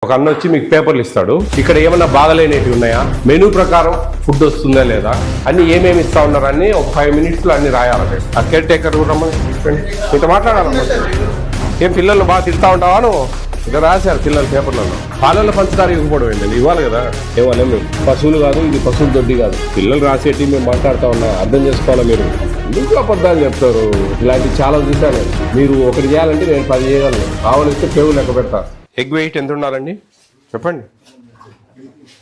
ఒక అన్న వచ్చి మీకు పేపర్లు ఇస్తాడు. ఇక్కడ ఏమన్నా బాగలేనివి ఉన్నాయా, మెనూ ప్రకారం ఫుడ్ వస్తుందా లేదా, అన్ని ఏమేమి ఇస్తా ఉన్నారని ఒక 5 minutesలో అన్ని రాయాలి. ఆ కేర్ టేకర్ రమ్మని మీతో మాట్లాడాలి. ఏం పిల్లలు బాగా తిడతా ఉంటావా నువ్వు? ఇక్కడ రాశారు పిల్లల పేపర్లలో. పాలల్లో పంచదార ఇవ్వకపోవడం ఏంటండి, ఇవ్వాలి కదా. ఏమన్నా మేము పశువులు కాదు, ఇది పశువుల దొడ్డి కాదు. పిల్లలు రాసేటి మేము మాట్లాడుతూ ఉన్నా, అర్థం చేసుకోవాలా. మీరు ఎందుకు అబద్ధాలు చెప్తారు? ఇలాంటివి చాలా చూశాను. మీరు ఒకటి చేయాలంటే నేను 10 చేయగలను. కావాలిస్తే పేరు లెక్క పెడతా. ఎగ్ వెయిట్ ఎంత ఉండాలండి చెప్పండి.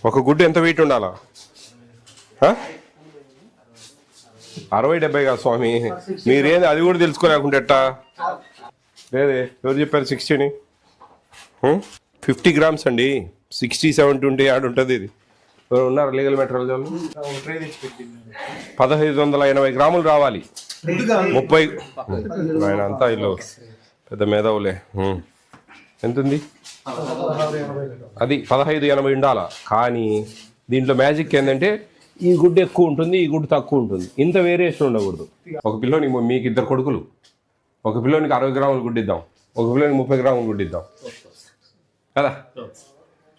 ఒక గుడ్డు ఎంత వెయిట్ ఉండాలా? 60-70 కాదు స్వామి. మీరేది అది కూడా తెలుసుకోలేకుంటా లేదే. ఎవరు చెప్పారు 60ని? 50 grams అండి. 60-70 ఉంటే యాడ్ ఉంటుంది. ఇది ఎవరు ఉన్నారు లీగల్ మెటీరియల్? 1580 గ్రాములు రావాలి. 30 ఆయన అంతా ఇల్లు పెద్ద మేధావులే. ఎంత ఉంది? అది 1580 ఉండాలా. కానీ దీంట్లో మ్యాజిక్ ఏంటంటే ఈ గుడ్డు ఎక్కువ ఉంటుంది, ఈ గుడ్డు తక్కువ ఉంటుంది. ఇంత వేరియేషన్ ఉండకూడదు. ఒక పిల్లోనికి, మీకు 2 కొడుకులు, ఒక పిల్లోనికి 60 గ్రాములు గుడ్డిద్దాం, ఒక పిల్లోనికి 30 గ్రాములు గుడ్డిద్దాం కదా.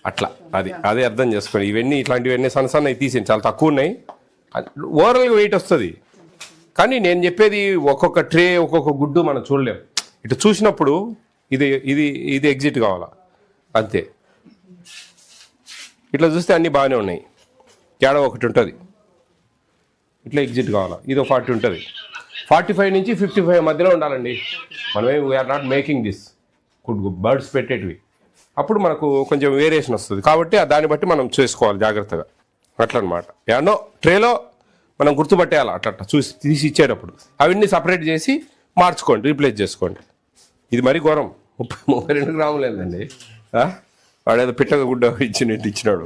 అట్లా అదే అర్థం చేసుకోండి. ఇవన్నీ ఇట్లాంటివన్నీ సన్నసన్నవి తీసేయండి, చాలా తక్కువ ఉన్నాయి. ఓవరాల్గా వెయిట్ వస్తుంది. కానీ నేను చెప్పేది ఒక్కొక్క ట్రే ఒక్కొక్క గుడ్డు మనం చూడలేం. ఇటు చూసినప్పుడు ఇది ఇది ఇది ఎగ్జిట్ కావాలా అంతే. ఇట్లా చూస్తే అన్నీ బాగానే ఉన్నాయి, తేడా ఒకటి ఉంటుంది. ఇట్లా ఎగ్జిట్ కావాలా. ఇది 40 ఉంటుంది. 45 నుంచి 55 మధ్యలో ఉండాలండి. మనమే we are not making this good birds పెట్టేటివి. అప్పుడు మనకు కొంచెం వేరియేషన్ వస్తుంది. కాబట్టి దాన్ని బట్టి మనం చేసుకోవాలి జాగ్రత్తగా. అట్లా అనమాట. ఏమో ట్రేలో మనం గుర్తుపట్టేయాలి. అట్లా చూసి తీసి ఇచ్చేటప్పుడు అవన్నీ సపరేట్ చేసి మార్చుకోండి, రీప్లేస్ చేసుకోండి. ఇది మరీ ఘోరం. 32 గ్రాములు ఏందండి. వాడేదో పిట్టక గుడ్డ ఇచ్చినాడు.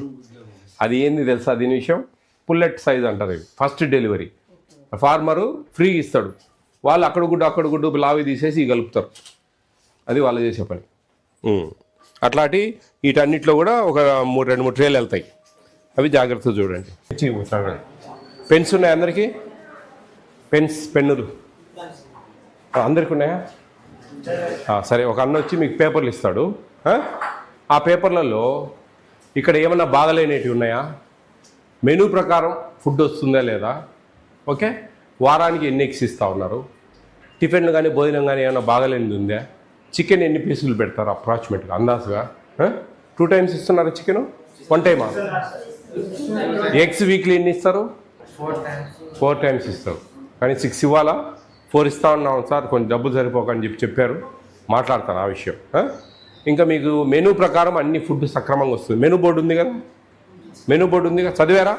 అది ఏంది తెలుసా దీని విషయం? పుల్లెట్ సైజ్ అంటారు. ఇవి ఫస్ట్ డెలివరీ. ఫార్మరు ఫ్రీ ఇస్తాడు. వాళ్ళు అక్కడ గుడ్డు లావి తీసేసి కలుపుతారు. అది వాళ్ళు చేసే పని. అట్లాంటి వీటన్నిటిలో కూడా ఒక 2-3 ట్రేలు వెళ్తాయి. అవి జాగ్రత్తగా చూడండి. పెన్స్ ఉన్నాయి అందరికీ? పెన్నులు అందరికీ ఉన్నాయా? సరే, ఒక అన్న వచ్చి మీకు పేపర్లు ఇస్తాడు. ఆ పేపర్లలో ఇక్కడ ఏమన్నా బాగలేనివి ఉన్నాయా, మెనూ ప్రకారం ఫుడ్ వస్తుందా లేదా, ఓకే, వారానికి ఎన్ని ఎగ్స్ ఇస్తూ ఉన్నారు, టిఫిన్ కానీ భోజనం కానీ ఏమైనా బాగలేనిది ఉందా, చికెన్ ఎన్ని పీసులు పెడతారు అప్రాక్సిమేట్గా అందాజుగా, 2 times ఇస్తున్నారు చికెను, 1 time? ఎగ్స్ వీక్లీ ఎన్ని ఇస్తారు? 4 times ఇస్తారు. కానీ 6 ఇవ్వాలా, 4 ఇస్తా ఉన్నాం సార్, కొంచెం డబ్బులు సరిపోకని చెప్పారు. మాట్లాడతాను ఆ విషయం. ఇంకా మీకు మెనూ ప్రకారం అన్ని ఫుడ్ సక్రమంగా వస్తుంది. మెనూ బోర్డు ఉంది కదా, మెనూ బోర్డు ఉంది కదా, చదివారా?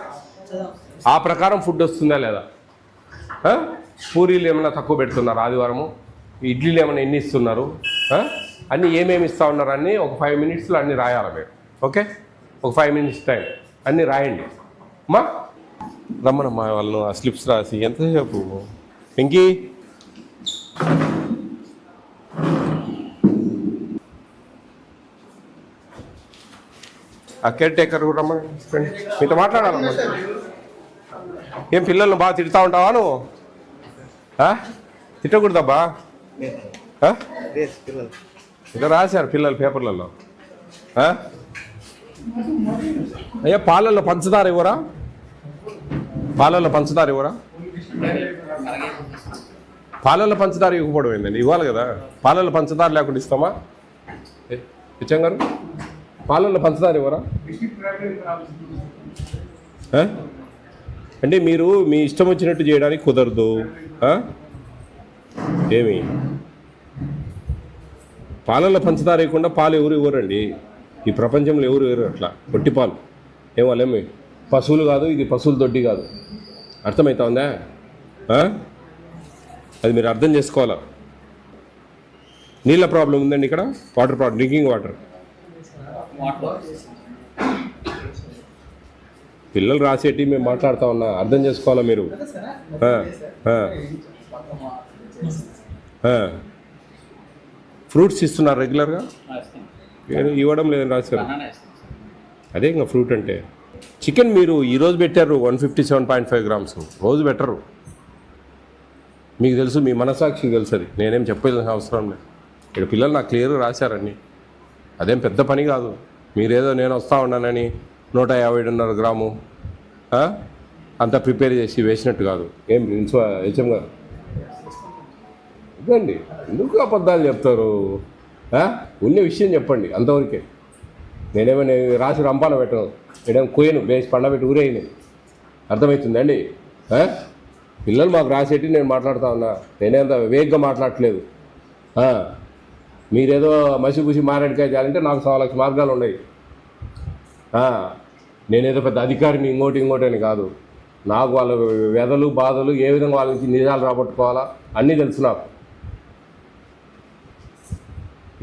ఆ ప్రకారం ఫుడ్ వస్తుందా లేదా? పూరీలు ఏమైనా తక్కువ పెడుతున్నారు ఆదివారము, ఇడ్లీలు ఏమైనా ఎన్ని ఇస్తున్నారు, అన్నీ ఏమేమి ఇస్తూ ఉన్నారు అన్నీ ఒక 5 minutesలో అన్నీ రాయాలి మీరు. ఓకే, ఒక 5 minutes టైం అన్నీ రాయండి. అమ్మా రమ్మనమ్మా వాళ్ళను ఆ స్లిప్స్ రాసి. ఎంతసేపు వెంకీ? ఆ కేర్ టేకర్ రమ్మని మీతో మాట్లాడాలమ్మా. ఏం పిల్లల్ని బాగా తిడతా ఉంటావా నువ్వు? తిట్టకూడదబ్బా. ఇక రాశారు పిల్లలు పేపర్లలో. అయ్యా పాలల్లో పంచదార ఇవ్వరా? పాలల్లో పంచదార ఇవ్వరా? పాలల్లో పంచదార ఇవ్వకపోవడం ఏంటండి, ఇవ్వాలి కదా. పాలల్లో పంచదార లేకుండా ఇస్తామా? పిచ్చం గారు, పాలల్లో పంచదార ఇవ్వరా? అంటే మీరు మీ ఇష్టం వచ్చినట్టు చేయడానికి కుదరదు. ఏమి పాలల్లో పంచదార ఇవ్వకుండా పాలు ఎవరు ఇవ్వరండి ఈ ప్రపంచంలో, ఎవరు ఇవ్వరు అట్లా పొట్టి పాలు. ఏమోలేమి పశువులు కాదు, ఇది పశువుల దొడ్డి కాదు. అర్థమవుతా ఉందా? అది మీరు అర్థం చేసుకోవాలా. నీళ్ళ ప్రాబ్లం ఉందండి ఇక్కడ, వాటర్ ప్రాబ్లం, డ్రింకింగ్ వాటర్. పిల్లలు రాసేటి మేము మాట్లాడుతూ ఉన్నా, అర్థం చేసుకోవాలా మీరు. ఫ్రూట్స్ ఇస్తున్నారు రెగ్యులర్గా? ఇవ్వడం లేదని రాశారు. అదే ఇంకా ఫ్రూట్ అంటే. చికెన్ మీరు ఈరోజు పెట్టారు 157.5 grams, రోజు పెట్టరు. మీకు తెలుసు, మీ మనసాక్షికి తెలుసు. అది నేనేం చెప్పేది అవసరం లేదు. ఇక్కడ పిల్లలు నాకు క్లియర్గా రాశారని. అదేం పెద్ద పని కాదు. మీరేదో నేను వస్తూ ఉన్నానని 157.5 గ్రాము అంతా ప్రిపేర్ చేసి వేసినట్టు కాదు. ఏం హెచ్ఎం గారు ఇదండి, ఎందుకు అబద్ధాలు చెప్తారు? ఉన్న విషయం చెప్పండి అంతవరకే. నేనేమైనా రాసి రంపాన పెట్టను, నేనేం కోయను, వేసి పండబెట్టి ఊరేయను. అర్థమవుతుందండి? పిల్లలు మాకు రాసేటి నేను మాట్లాడుతూ ఉన్నా, నేనేంత వేగ్గా మాట్లాడట్లేదు. మీరేదో మసిపూసి మారేడుకాయ చేయాలంటే నాకు 1,00,000 మార్గాలు ఉన్నాయి. నేనేదో పెద్ద అధికారిని ఇంకోటి అని కాదు. నాకు వాళ్ళ వ్యధలు బాధలు ఏ విధంగా వాళ్ళ నుంచి నిజాలు రాబట్టుకోవాలా అన్నీ తెలుసు నాకు.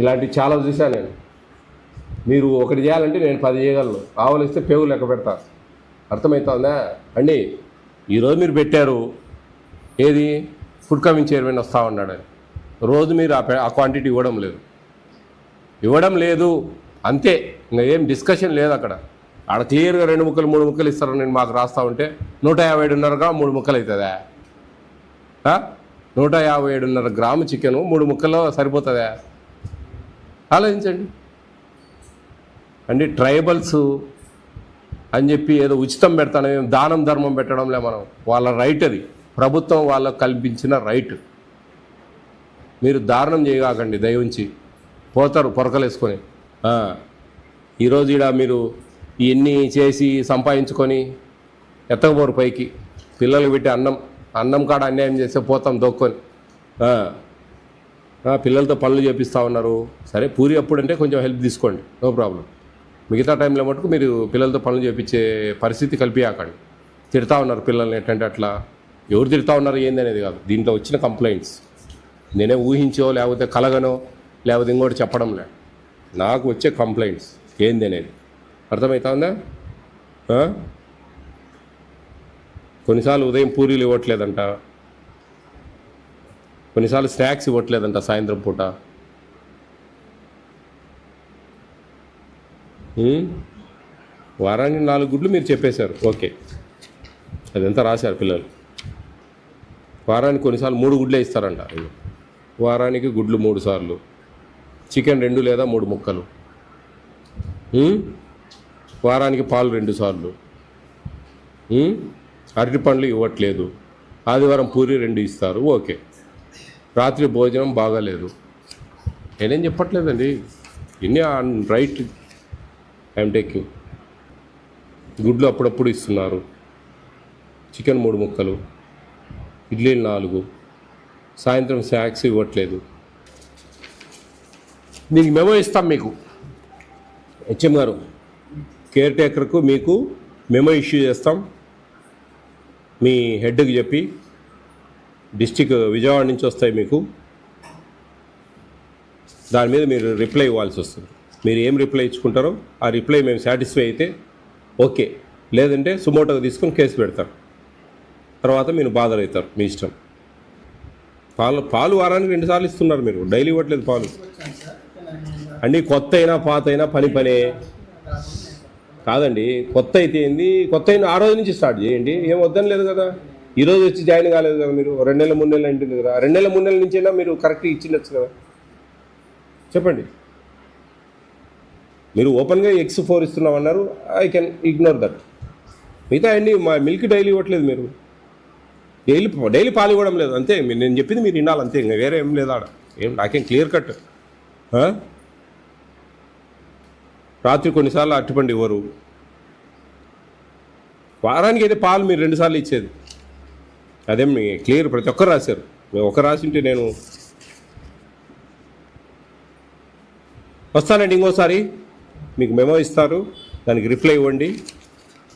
ఇలాంటివి చాలా చూశాను నేను. మీరు ఒకటి చేయాలంటే నేను 10 చేయగలను. ఆవలిస్తే పేగు లెక్క పెడతా. అర్థమవుతుందా అండి? ఈరోజు మీరు పెట్టారు ఏది, ఫుడ్ కమింగ్ చైర్మన్ వస్తూ ఉన్నాడని. రోజు మీరు ఆ క్వాంటిటీ ఇవ్వడం లేదు అంతే. ఇంకా ఏం డిస్కషన్ లేదు అక్కడ. ఆడ క్లియర్గా 2 ముక్కలు 3 ముక్కలు ఇస్తారు. నేను మాకు రాస్తూ ఉంటే 157.5 3 ముక్కలు అవుతుందా? 157.5 గ్రాము చికెను 3 ముక్కల్లో సరిపోతుందా? ఆలోచించండి అండి. ట్రైబల్స్ అని చెప్పి ఏదో ఉచితం పెడతాను, దానం ధర్మం పెట్టడంలే మనం. వాళ్ళ రైట్ అది, ప్రభుత్వం వాళ్ళకు కల్పించిన రైట్. మీరు దారుణం చేయగాకండి దయవుంచి. పోతారు పొరకలేసుకొని. ఈరోజు ఇక్కడ మీరు ఇవన్నీ చేసి సంపాదించుకొని ఎత్తకపోరు పైకి. పిల్లలు పెట్టి అన్నం కాడ అన్యాయం చేస్తే పోతాం దొక్కొని. పిల్లలతో పనులు చేపిస్తూ ఉన్నారు. సరే పూరి అప్పుడంటే కొంచెం హెల్ప్ తీసుకోండి, నో ప్రాబ్లం. మిగతా టైంలో మటుకు మీరు పిల్లలతో పనులు చేపించే పరిస్థితి కల్పించకండి. తిడతా ఉన్నారు పిల్లల్ని ఎట్టంటే అట్లా. ఎవరు తిడతా ఉన్నారు ఏంది అనేది కాదు, దీంట్లో వచ్చిన కంప్లైంట్స్. నేనే ఊహించో లేకపోతే కలగనో లేకపోతే ఇంకోటి చెప్పడంలే, నాకు వచ్చే కంప్లైంట్స్ ఏంది అనేది. అర్థమవుతుందా? కొన్నిసార్లు ఉదయం పూరీలు ఇవ్వట్లేదంట, కొన్నిసార్లు స్నాక్స్ ఇవ్వట్లేదంట సాయంత్రం పూట. వారానికి 4 గుడ్లు మీరు చెప్పేశారు, ఓకే, అదంతా రాశారు పిల్లలు. వారానికి కొన్నిసార్లు 3 గుడ్లే ఇస్తారంట. వారానికి గుడ్లు 3 సార్లు, చికెన్ 2 లేదా 3 ముక్కలు, వారానికి పాలు 2 సార్లు, అరటి పండ్లు ఇవ్వట్లేదు, ఆదివారం పూరి 2 ఇస్తారు, ఓకే. రాత్రి భోజనం బాగాలేదు. నేనేం చెప్పట్లేదండి, ఇన్ని రైట్ ఐఎమ్ టేకింగ్. గుడ్లు అప్పుడప్పుడు ఇస్తున్నారు, చికెన్ 3 ముక్కలు, ఇడ్లీలు 4, సాయంత్రం స్నాక్స్ ఇవ్వట్లేదు. దీనికి మెమో ఇస్తాం మీకు. హెచ్ఎం గారు, కేర్ టేకర్కు మీకు మెమో ఇష్యూ చేస్తాం. మీ హెడ్కి చెప్పి డిస్టిక్ విజయవాడ నుంచి వస్తాయి మీకు. దాని మీద మీరు రిప్లై ఇవ్వాల్సి వస్తుంది. మీరు ఏం రిప్లై ఇచ్చుకుంటారో ఆ రిప్లై మేము సాటిస్ఫై అయితే ఓకే, లేదంటే సుమోటోగా తీసుకొని కేసు పెడతారు. తర్వాత మీరు బాధలు అవుతారు, మీ ఇష్టం. పాలు వారానికి 2 సార్లు ఇస్తున్నారు, మీరు డైలీ ఇవ్వట్లేదు పాలు అండి. కొత్త అయినా పాత అయినా పనే కాదండి. కొత్త అయితే ఏంది, కొత్త అయినా ఆ రోజు నుంచి స్టార్ట్ చేయండి, ఏం వద్దని లేదు కదా. ఈరోజు వచ్చి జాయిన్ కాలేదు కదా మీరు, 2 నెలలు 3 నెలలు ఉంటుంది కదా. 2 నెలల 3 నెలల నుంచైనా మీరు కరెక్ట్గా ఇచ్చిండొచ్చు కదా. చెప్పండి. మీరు ఓపెన్గా ఎగ్స్ 4 ఇస్తున్నామన్నారు, ఐ కెన్ ఇగ్నోర్ దట్. మిగతా అండి మా మిల్క్ డైలీ ఇవ్వట్లేదు, మీరు డైలీ పాలు ఇవ్వడం లేదు, అంతే. నేను చెప్పింది మీరు వినాలి అంతే, ఇంకా వేరే ఏం లేదు ఆడ. నాకేం క్లియర్ కట్. రాత్రి కొన్నిసార్లు అరటిపండు ఇవ్వరు. వారానికి అయితే పాలు మీరు 2 సార్లు ఇచ్చేది, అదేం క్లియర్ ప్రతి ఒక్కరు రాశారు. ఒక రాసి ఉంటే నేను వస్తానండి, ఇంకోసారి మీకు మెమో ఇస్తారు, దానికి రిప్లై ఇవ్వండి.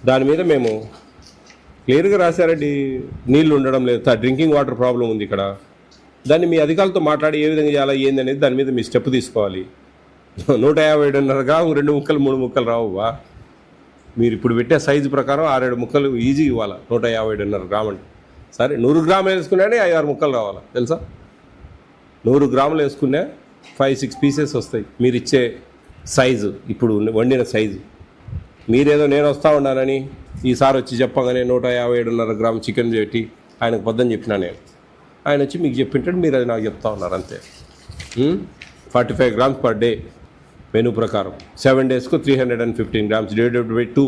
దాని మీద మేము క్లియర్గా రాశారండి, నీళ్ళు ఉండడం లేదు, డ్రింకింగ్ వాటర్ ప్రాబ్లం ఉంది ఇక్కడ. దాన్ని మీ అధికారులతో మాట్లాడి ఏ విధంగా చేయాలా ఏంది అనేది దాని మీద మీ స్టెప్ తీసుకోవాలి. 157.5 2 ముక్కలు 3 ముక్కలు రావువా. మీరు ఇప్పుడు పెట్టే సైజు ప్రకారం 6-7 ముక్కలు ఈజీ ఇవ్వాలి. 157.5 గ్రాములు అంటే సరే 100 గ్రాములు వేసుకున్నానే 5-6 ముక్కలు రావాలి, తెలుసా. 100 గ్రాములు వేసుకునే 5-6 పీసెస్ వస్తాయి మీరు ఇచ్చే సైజు, ఇప్పుడు వండిన సైజు. మీరేదో నేను వస్తూ ఉన్నానని ఈసారి వచ్చి చెప్పగానే 157.5 గ్రాము చికెన్ పెట్టి ఆయనకు పొద్దున చెప్పినా నేను. ఆయన వచ్చి మీకు చెప్పింటాడు, మీరు అది నాకు చెప్తా ఉన్నారు అంతే. 45 గ్రామ్స్ పర్ డే మెనూ ప్రకారం 7 డేస్కు 315 గ్రామ్స్ డివైడెడ్ బై 2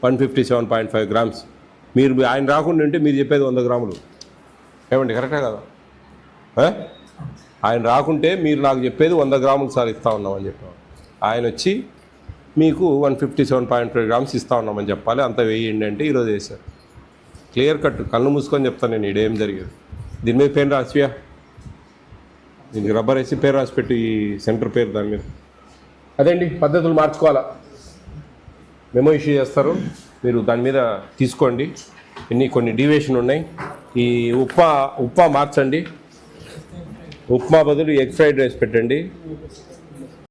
157.5 గ్రామ్స్. మీరు ఆయన రాకుండా ఉంటే మీరు చెప్పేది 100 గ్రాములు. ఏమండి కరెక్టే కదా? ఆయన రాకుంటే మీరు నాకు చెప్పేది 100 గ్రాములు సార్ ఇస్తా ఉన్నామని చెప్పాము. ఆయన వచ్చి మీకు 157.5 గ్రామ్స్ ఇస్తా ఉన్నామని చెప్పాలి. అంత వేయండి అంటే ఈరోజు వేశారు. క్లియర్ కట్, కళ్ళు మూసుకొని చెప్తాను నేను ఇదేం జరిగేది. దీని మీద పేరు రాసియా, దీనికి రబ్బర్ వేసి పేరు రాసి పెట్టి ఈ సెంటర్ పేరు దాని మీద. అదేండి పద్ధతులు మార్చుకోవాలా. మెమో ఇష్యూ చేస్తారు, మీరు దాని మీద తీసుకోండి. కొన్ని డీవియేషన్ ఉన్నాయి. ఈ ఉప్మా మార్చండి, ఉప్మా బదులు ఎగ్ ఫ్రైడ్ రైస్ పెట్టండి.